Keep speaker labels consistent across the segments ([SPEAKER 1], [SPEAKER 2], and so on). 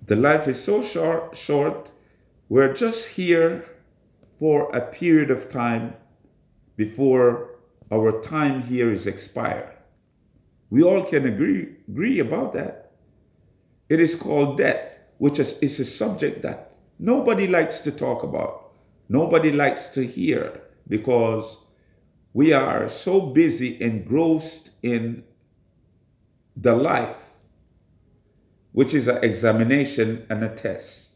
[SPEAKER 1] The life is so short, we're just here for a period of time before our time here is expired. We all can agree about that. It is called death, which is a subject that nobody likes to talk about. Nobody likes to hear because we are so busy engrossed in the life, which is an examination and a test.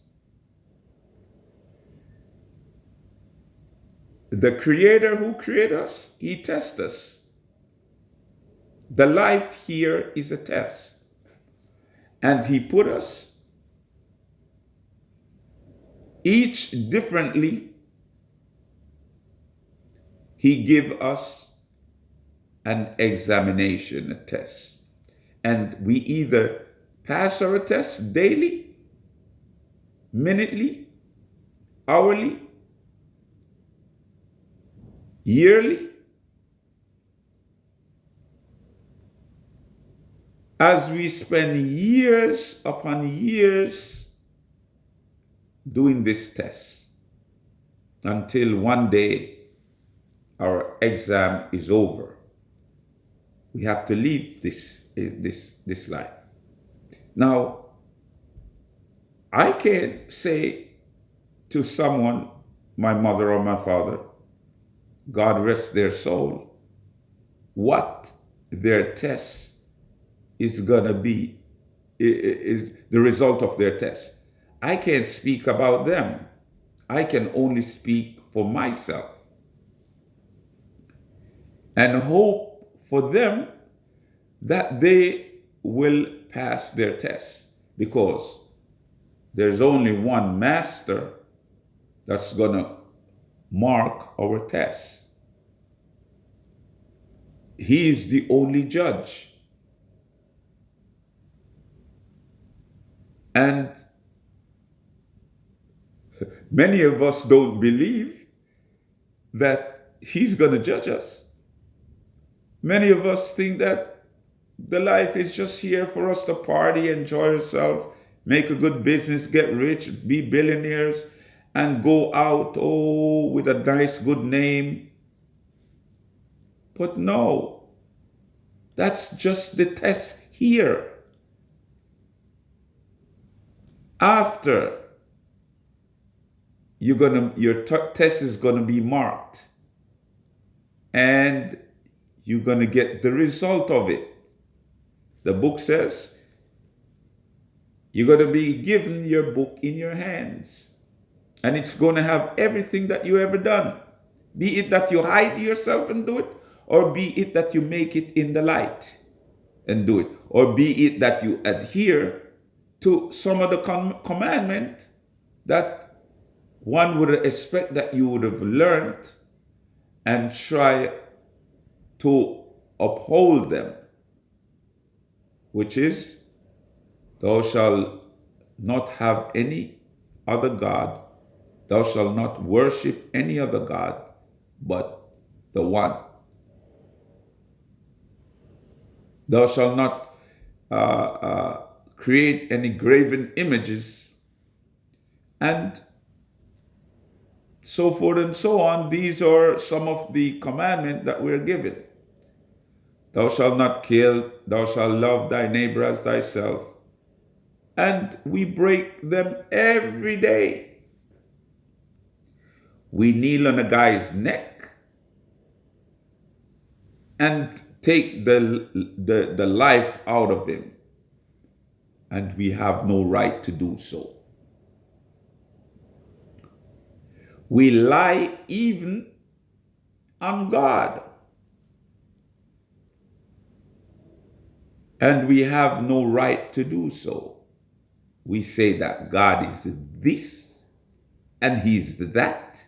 [SPEAKER 1] The creator who created us, he tests us. The life here is a test. And he put us each differently. He give us an examination, a test. And we either pass our test daily, minutely, hourly, yearly, as we spend years upon years doing this test until one day our exam is over. We have to leave this life. Now, I can't say to someone, my mother or my father, God rest their soul, what their test is going to be, is the result of their test. I can't speak about them. I can only speak for myself and hope for them that they will pass their test, because there's only one master that's going to mark our test. He is the only judge. And many of us don't believe that he's going to judge us. Many of us think that the life is just here for us to party, enjoy ourselves, make a good business, get rich, be billionaires, and go out, with a nice, good name. But no, that's just the test here. After your test is gonna be marked, and you're gonna get the result of it. The book says you're gonna be given your book in your hands, and it's gonna have everything that you ever done. Be it that you hide yourself and do it, or be it that you make it in the light and do it, or be it that you adhere to some of the commandment that one would expect that you would have learned and try to uphold them, which is, thou shalt not have any other God, thou shalt not worship any other God but the one. Thou shalt not create any graven images, and so forth and so on. These are some of the commandments that we're given. Thou shalt not kill, thou shalt love thy neighbor as thyself. And we break them every day. We kneel on a guy's neck and take the life out of him. And we have no right to do so. We lie even on God. And we have no right to do so. We say that God is this and he's that.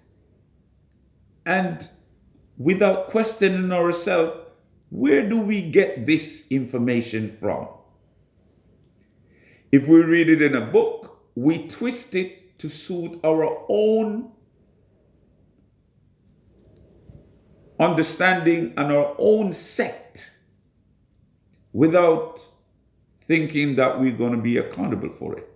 [SPEAKER 1] And without questioning ourselves, where do we get this information from? If we read it in a book, we twist it to suit our own understanding and our own sect, without thinking that we're going to be accountable for it.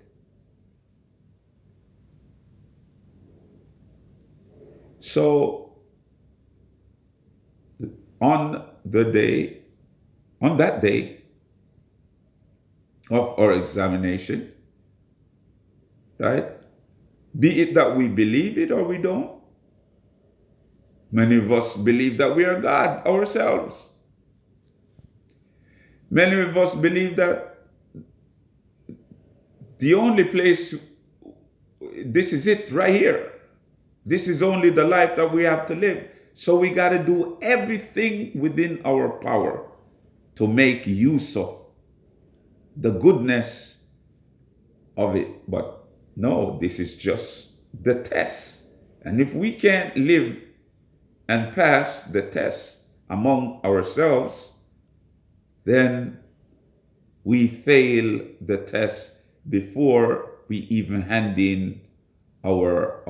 [SPEAKER 1] So on that day of our examination, right? Be it that we believe it or we don't. Many of us believe that we are God ourselves. Many of us believe that the only place, this is it right here. This is only the life that we have to live. So we got to do everything within our power to make use of the goodness of it. But no, this is just the test. And if we can't live and pass the test among ourselves, then we fail the test before we even hand in our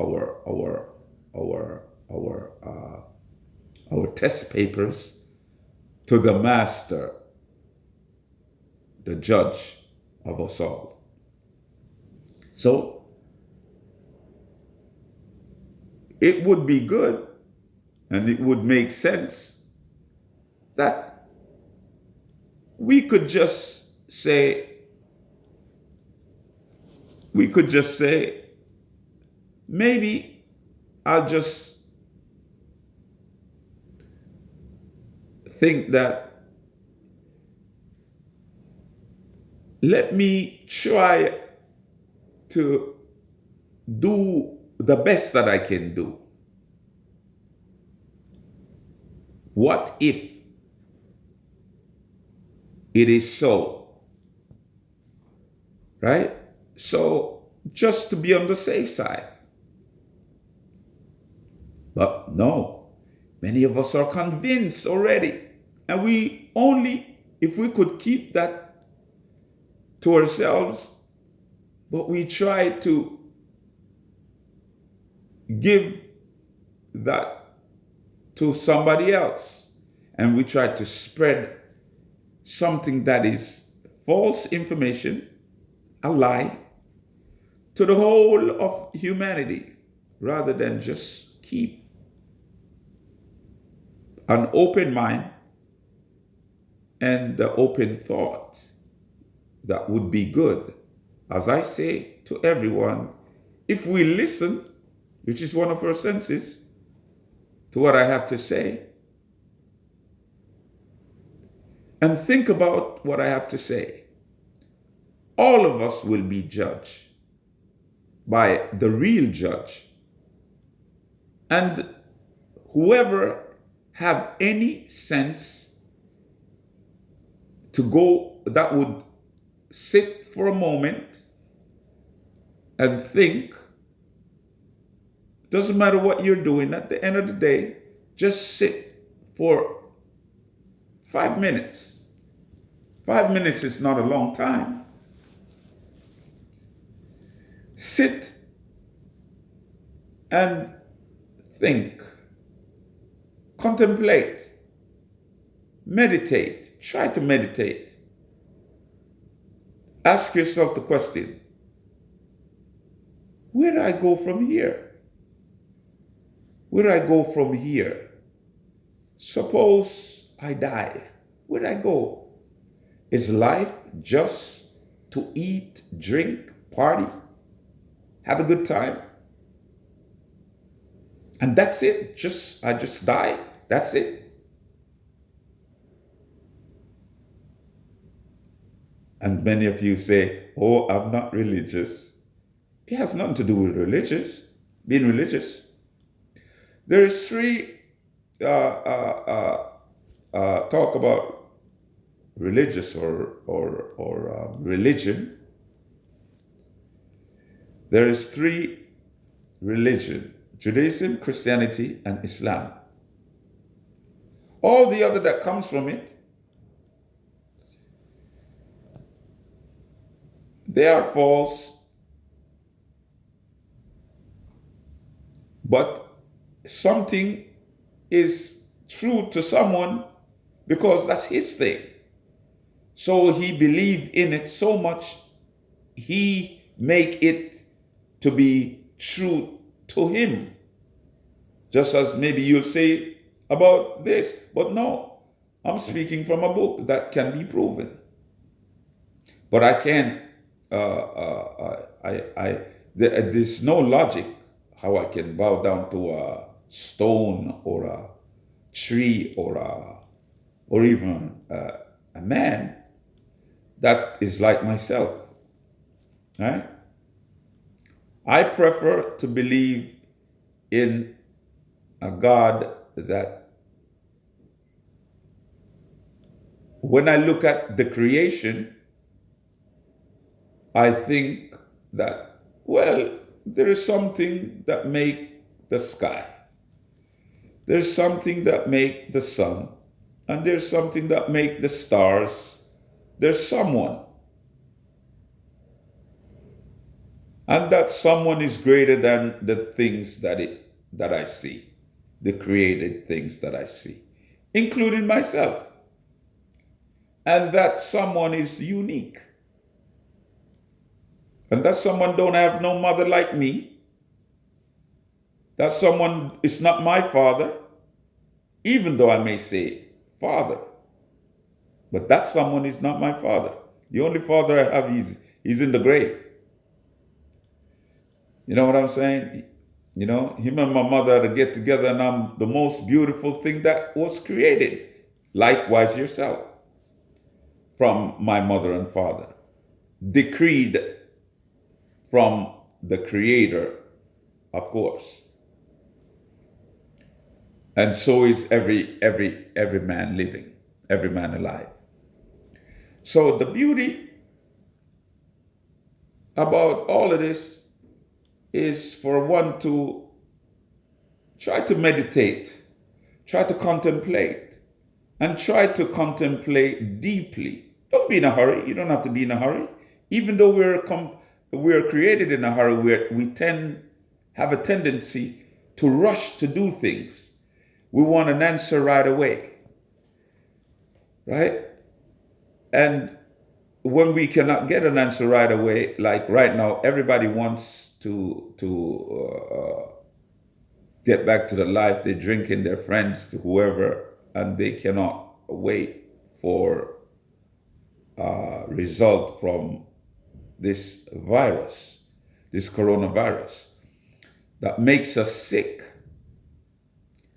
[SPEAKER 1] test papers to the master, the judge of us all. So it would be good and it would make sense that we could just say, maybe I'll just think that let me try to do the best that I can do. What if it is so? Right? So just to be on the safe side. But no, many of us are convinced already. And we only, if we could keep that to ourselves, but we try to give that to somebody else. And we try to spread something that is false information, a lie, to the whole of humanity, rather than just keep an open mind and the open thought. That would be good. As I say to everyone, if we listen, which is one of our senses, to what I have to say, and think about what I have to say, all of us will be judged by the real judge. And whoever have any sense to go, that would sit for a moment and think, doesn't matter what you're doing, at the end of the day, just sit for 5 minutes. 5 minutes is not a long time. Sit and think, contemplate, meditate, try to meditate. Ask yourself the question, where do I go from here? Where do I go from here? Suppose I die. Where do I go? Is life just to eat, drink, party, have a good time? And that's it? I just die? That's it? And many of you say, oh, I'm not religious. It has nothing to do with being religious. There is three talk about religious or religion. There is three religion: Judaism, Christianity, and Islam. All the other that comes from it, they are false, but something is true to someone because that's his thing. So he believed in it so much, he make it to be true to him. Just as maybe you'll say about this. But no, I'm speaking from a book that can be proven. But I can't, there's no logic how I can bow down to a stone or a tree or even a man that is like myself, right? I prefer to believe in a God that when I look at the creation, I think that, well, there is something that make the sky. There's something that make the sun, and there's something that make the stars. There's someone, and that someone is greater than the things that I see, the created things that I see, including myself. And that someone is unique. And that someone don't have no mother like me. That someone is not my father, even though I may say father. But that someone is not my father. The only father I have is in the grave. You know what I'm saying? You know, him and my mother had to get together, and I'm the most beautiful thing that was created. Likewise, yourself, from my mother and father, decreed from the Creator, of course. And so is every man living, every man alive. So the beauty about all of this is for one to try to meditate, try to contemplate, and try to contemplate deeply. Don't be in a hurry. You don't have to be in a hurry. Even though we're created in a hurry, we tend have a tendency to rush to do things. We want an answer right away, right? And when we cannot get an answer right away, like right now, everybody wants to get back to the life they drink in their friends to whoever, and they cannot wait for result from this virus, this coronavirus that makes us sick.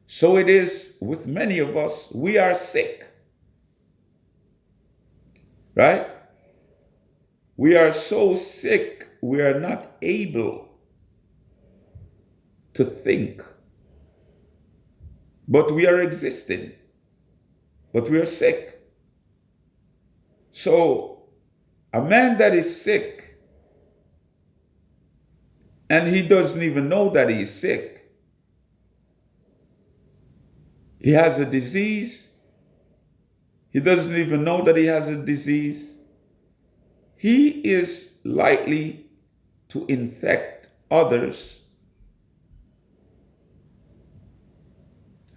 [SPEAKER 1] So it is with many of us. We are sick, right? We are so sick, we are not able to think. But we are existing, but we are sick. So a man that is sick and he doesn't even know that he is sick, he has a disease, he doesn't even know that he has a disease, he is likely to infect others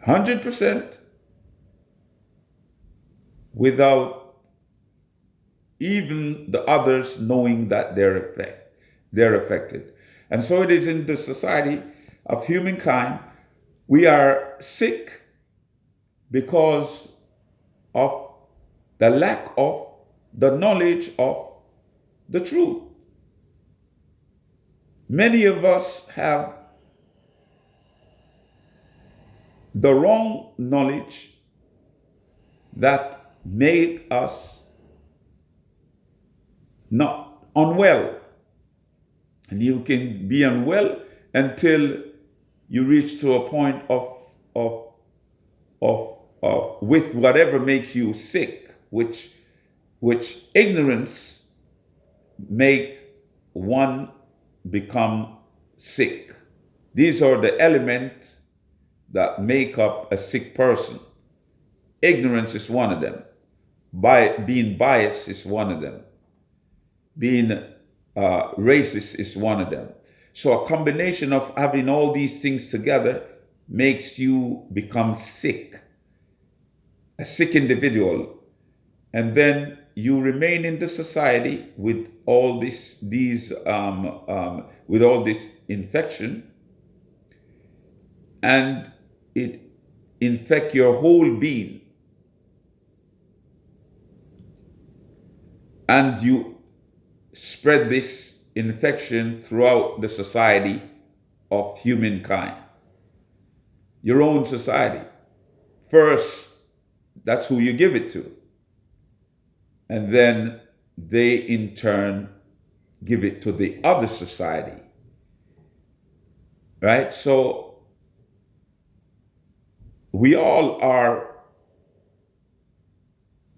[SPEAKER 1] 100% without even the others knowing that they're affected. And so it is in the society of humankind. We are sick because of the lack of the knowledge of the truth. Many of us have the wrong knowledge that make us not unwell. And you can be unwell until you reach to a point of, with whatever makes you sick, which ignorance make one become sick. These are the elements that make up a sick person. Ignorance is one of them. Being biased is one of them. Being racist is one of them. So a combination of having all these things together makes you become sick, a sick individual, and then you remain in the society with all with all this infection, and it infect your whole being, and you spread this infection throughout the society of humankind, your own society. First, that's who you give it to. And then they in turn give it to the other society. Right? So we all are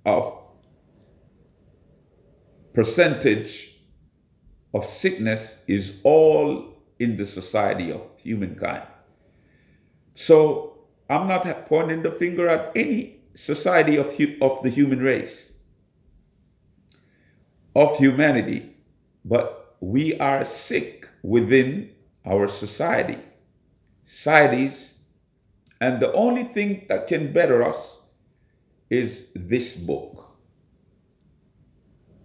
[SPEAKER 1] a percentage of sickness is all in the society of humankind. So I'm not pointing the finger at any society of the human race, of humanity, but we are sick within our societies, and the only thing that can better us is this book.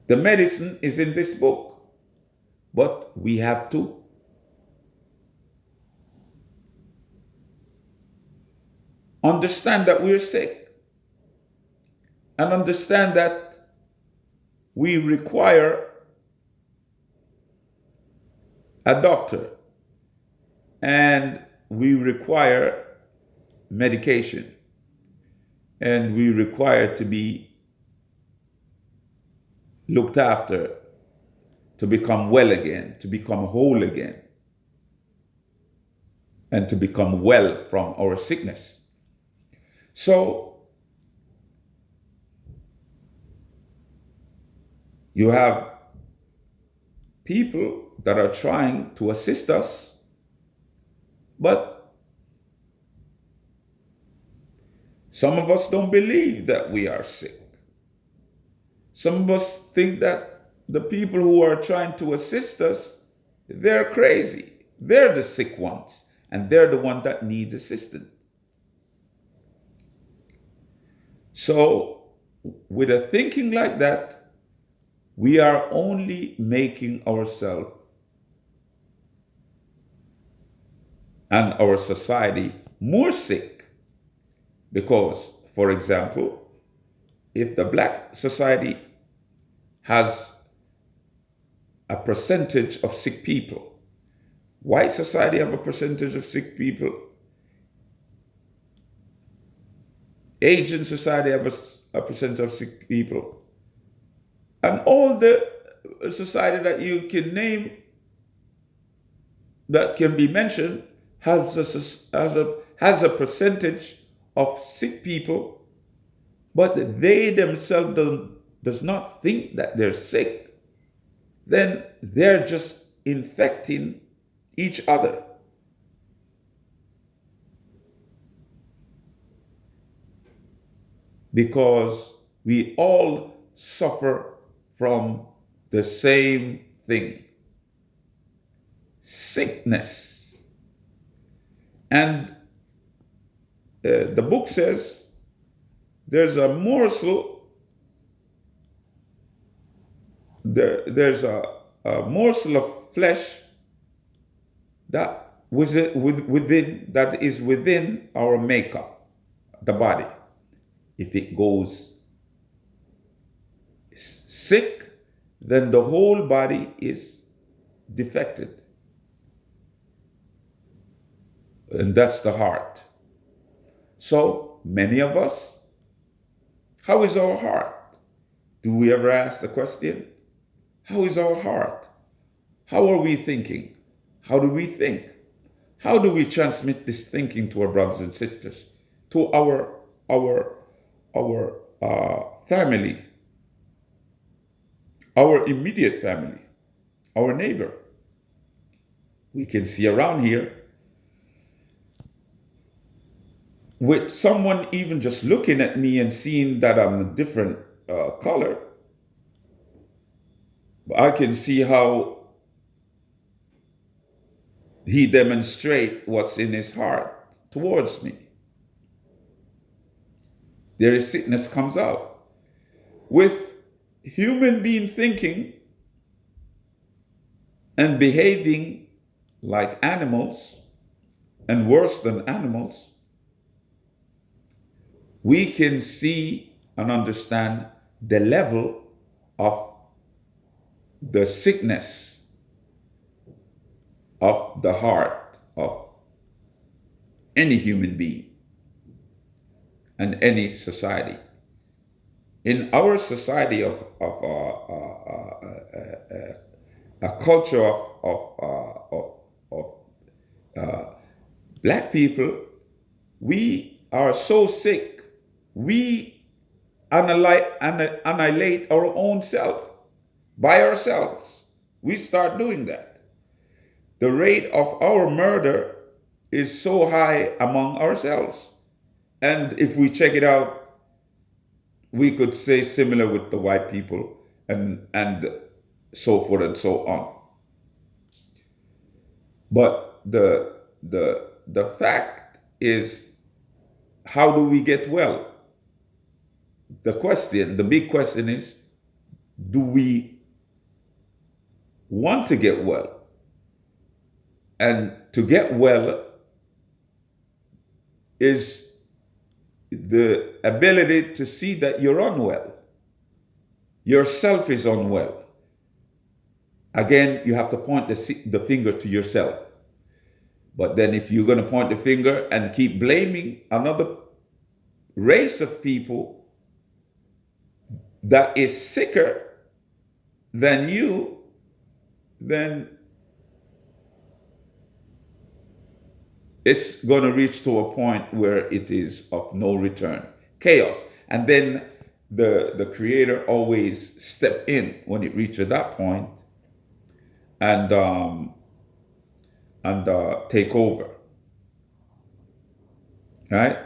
[SPEAKER 1] The medicine is in this book, but we have to understand that we're sick and understand that we require a doctor and we require medication and we require to be looked after, to become well again, to become whole again, and to become well from our sickness. So you have people that are trying to assist us, but some of us don't believe that we are sick. Some of us think that the people who are trying to assist us, they're crazy. They're the sick ones, and they're the one that needs assistance. So, with a thinking like that, we are only making ourselves and our society more sick. Because, for example, if the black society has a percentage of sick people, white society have a percentage of sick people, Asian society have a percentage of sick people, and all the society that you can name that can be mentioned has a percentage of sick people, but they themselves does not think that they're sick, then they're just infecting each other. Because we all suffer from the same thing, sickness. And the book says there's a morsel, there's a morsel of flesh that that is within our makeup, the body. If it goes sick, then the whole body is defected. And that's the heart. So many of us, how is our heart? Do we ever ask the question? How is our heart? How are we thinking? How do we think? How do we transmit this thinking to our brothers and sisters, to our family, our immediate family, our neighbor? We can see around here with someone even just looking at me and seeing that I'm a different color, I can see how he demonstrates what's in his heart towards me. There is sickness comes out. With human being thinking and behaving like animals, and worse than animals, we can see and understand the level of the sickness of the heart of any human being and any society. In our society of a culture of black people, we are so sick. We annihilate our own self by ourselves. We start doing that. The rate of our murder is so high among ourselves. And if we check it out, we could say similar with the white people and so forth and so on. But the fact is, how do we get well? The big question is, do we want to get well? And to get well is the ability to see that you're unwell. Yourself is unwell. Again, you have to point the finger to yourself. But then if you're going to point the finger and keep blaming another race of people that is sicker than you, then it's going to reach to a point where it is of no return, chaos. And then the creator always step in when it reaches that point and take over, right?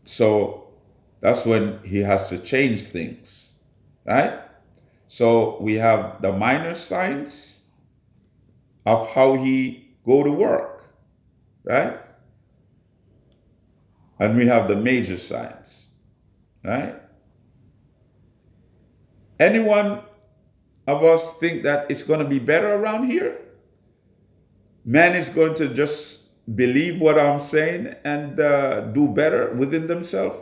[SPEAKER 1] So that's when he has to change things, right? So we have the minor signs of how he go to work, right? And we have the major signs, right? Anyone of us think that it's going to be better around here? Man is going to just believe what I'm saying and do better within themselves?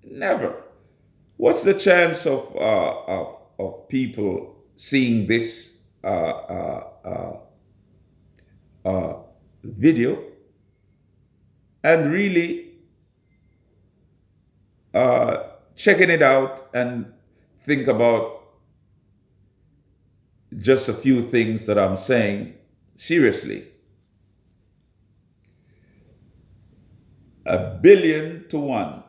[SPEAKER 1] Never. What's the chance of people seeing this video and really checking it out and think about just a few things that I'm saying seriously? 1,000,000,000 to 1.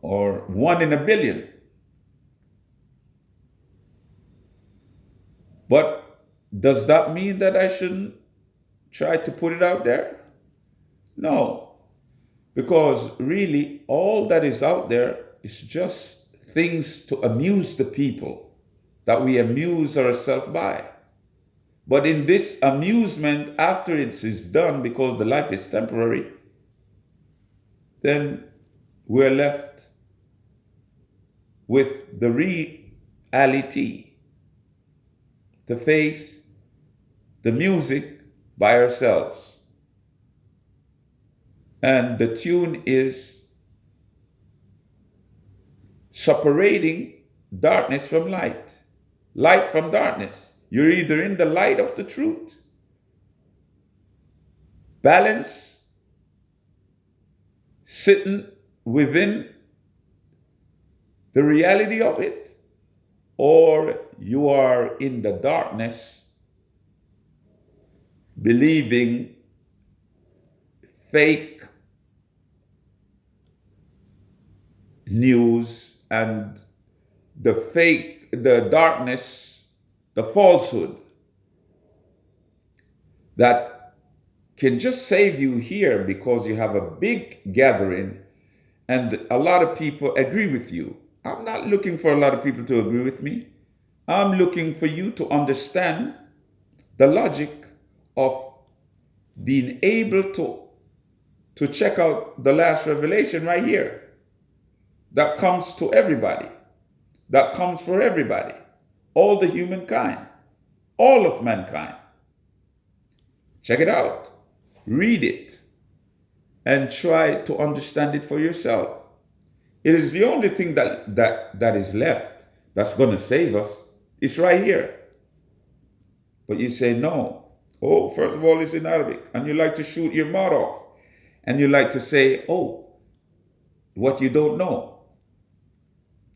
[SPEAKER 1] Or 1 in 1,000,000,000. But does that mean that I shouldn't try to put it out there? No, because really all that is out there is just things to amuse the people that we amuse ourselves by. But in this amusement, after it is done, because the life is temporary, then we're left with the reality to face the music by ourselves. And the tune is separating darkness from light, light from darkness. You're either in the light of the truth, balance, sitting within the reality of it, or you are in the darkness, believing fake news and the darkness, the falsehood that can just save you here because you have a big gathering and a lot of people agree with you. I'm not looking for a lot of people to agree with me. I'm looking for you to understand the logic of being able to check out the last revelation right here that comes to everybody, that comes for everybody, all the humankind. all of mankind. Check it out, read it, and try to understand it for yourself. It is the only thing that is left that's going to save us. It's right here. But you say no. Oh, first of all, it's in Arabic. And you like to shoot your mouth off. And you like to say, oh, what you don't know.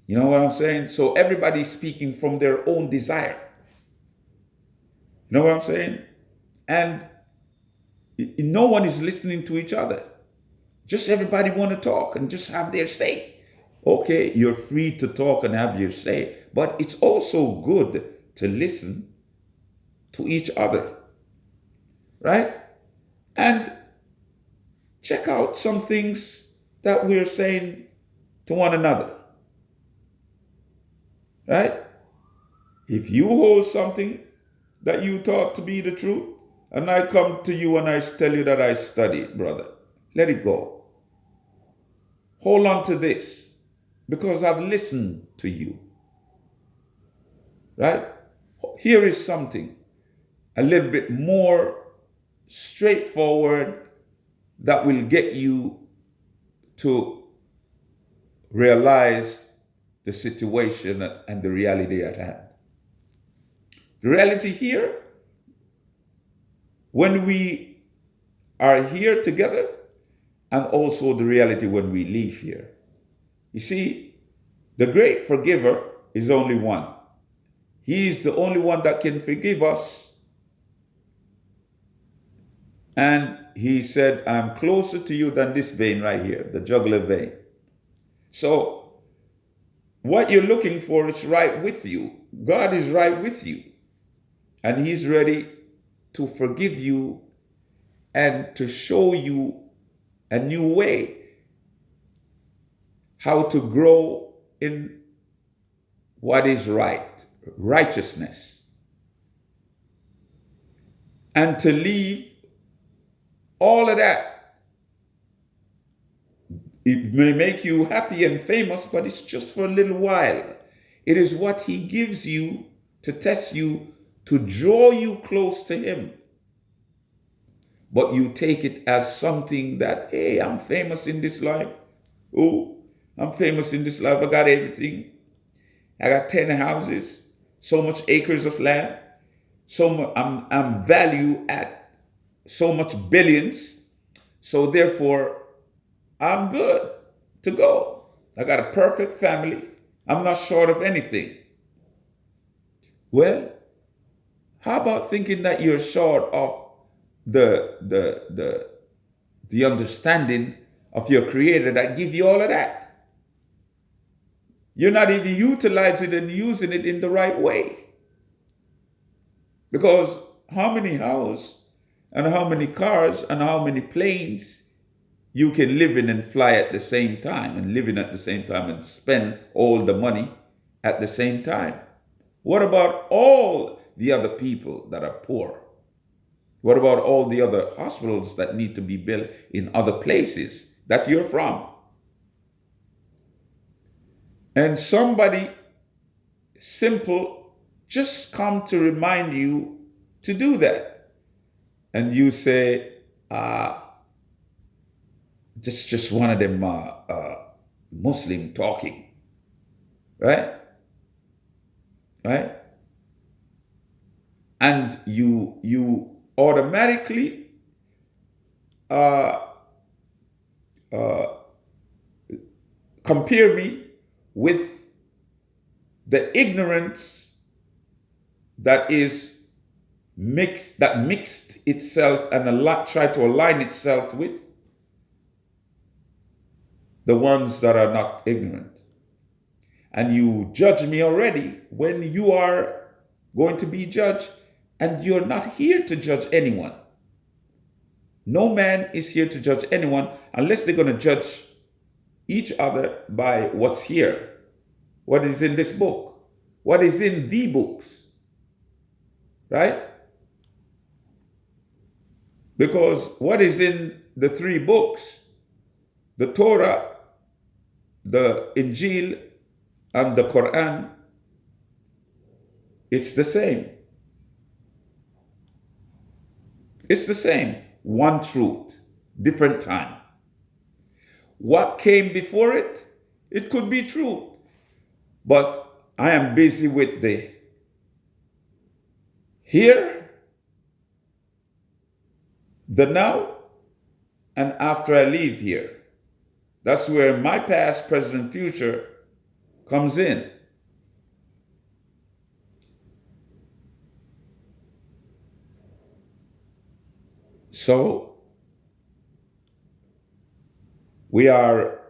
[SPEAKER 1] You know what I'm saying? So everybody's speaking from their own desire. You know what I'm saying? And no one is listening to each other. Just everybody want to talk and just have their say. Okay, you're free to talk and have your say, but it's also good to listen to each other, right? And check out some things that we're saying to one another, right? If you hold something that you thought to be the truth, and I come to you and I tell you that I studied, brother, let it go. Hold on to this because I've listened to you, right? Here is something a little bit more straightforward that will get you to realize the situation and the reality at hand. The reality here, when we are here together, and also the reality when we leave here. You see, the great forgiver is only one. He is the only one that can forgive us. And he said, I'm closer to you than this vein right here, the jugular vein. So what you're looking for is right with you. God is right with you. And he's ready to forgive you and to show you a new way how to grow in what is right, righteousness, and to leave all of that. It may make you happy and famous, but it's just for a little while. It is what he gives you to test you, to draw you close to him. But you take it as something that, hey, I'm famous in this life. Oh, I'm famous in this life. I got everything. I got 10 houses, so much acres of land, so much, I'm value at so much billions. So therefore, I'm good to go. I got a perfect family. I'm not short of anything. Well, how about thinking that you're short of the understanding of your creator that give you all of that? You're not even utilizing and using it in the right way. Because how many houses and how many cars and how many planes you can live in and fly at the same time and live in at the same time and spend all the money at the same time? What about all the other people that are poor? What about all the other hospitals that need to be built in other places that you're from? And somebody simple just come to remind you to do that. And you say, just one of them Muslim talking, right? Right? And you automatically compare me with the ignorance that is mixed itself and try to align itself with the ones that are not ignorant. And you judge me already when you are going to be judged, and you're not here to judge anyone. No man is here to judge anyone unless they're going to judge each other by what's here, what is in this book, what is in the books, right? Because what is in the three books, the Torah, the Injil, and the Qur'an, it's the same. It's the same. One truth, different time. What came before it? It could be true. But I am busy with the here, the now, and after I leave here. That's where my past, present, future comes in. So we are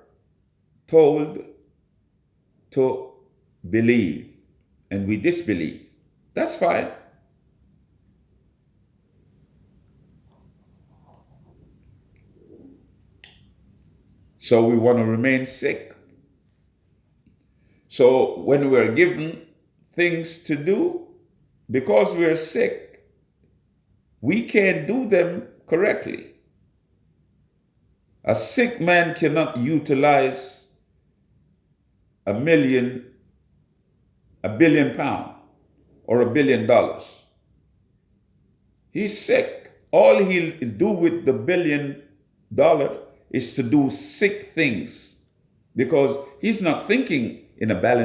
[SPEAKER 1] told to believe and we disbelieve. That's fine. So we want to remain sick. So when we're given things to do, because we're sick, we can't do them correctly. A sick man cannot utilize a billion pound or $1 billion. He's sick. All he'll do with the $1 billion is to do sick things because he's not thinking in a balanced